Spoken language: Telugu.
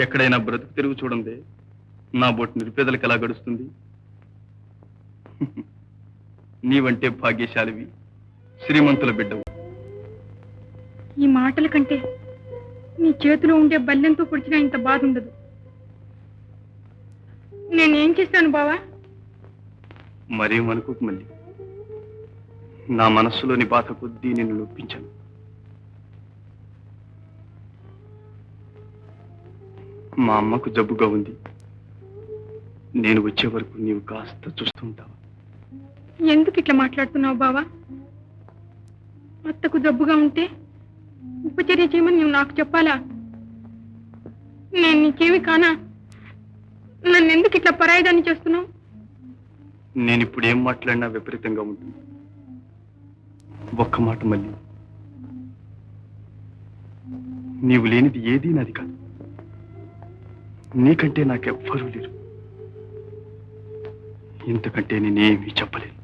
ఎక్కడైనా బ్రతుకు తిరుగు చూడండి, నా బొట్టు నిరుపేదలకు ఎలా గడుస్తుంది? నీవంటే భాగ్యశాలివి, శ్రీమంతుల బిడ్డవు. ఈ మాటల కంటే నీ చేతిలో ఉండే బల్లెంతో పొడిచినా ఇంత బాధ ఉండదు. నేనేం చేశాను బావా? మరేమనుకోకు మళ్ళీ. నా మనస్సులోని బాధ కొద్దీ నిన్ను నొప్పించాను. మా అమ్మకు జబ్బుగా ఉంది. నేను వచ్చే వరకు నీవు కాస్త చూస్తూ ఉంటావా? ఎందుకు ఇట్లా మాట్లాడుతున్నావు బావా? అత్తకు జబ్బుగా ఉంటే ఉపచర్య చేయమని నువ్వు నాకు చెప్పాలా? నేను నీకేమి కానా? నన్ను ఎందుకు ఇట్లా పరాయిదాన్ని చేస్తున్నావు? నేను ఇప్పుడు ఏం మాట్లాడినా విపరీతంగా ఉంటుంది. ఒక్క మాట మళ్ళీ, నీవు లేనిది ఏదీ నాది కాదు. నీకంటే నాకెవ్వరూ లేరు. ఇంతకంటే నేనేమీ చెప్పలేను.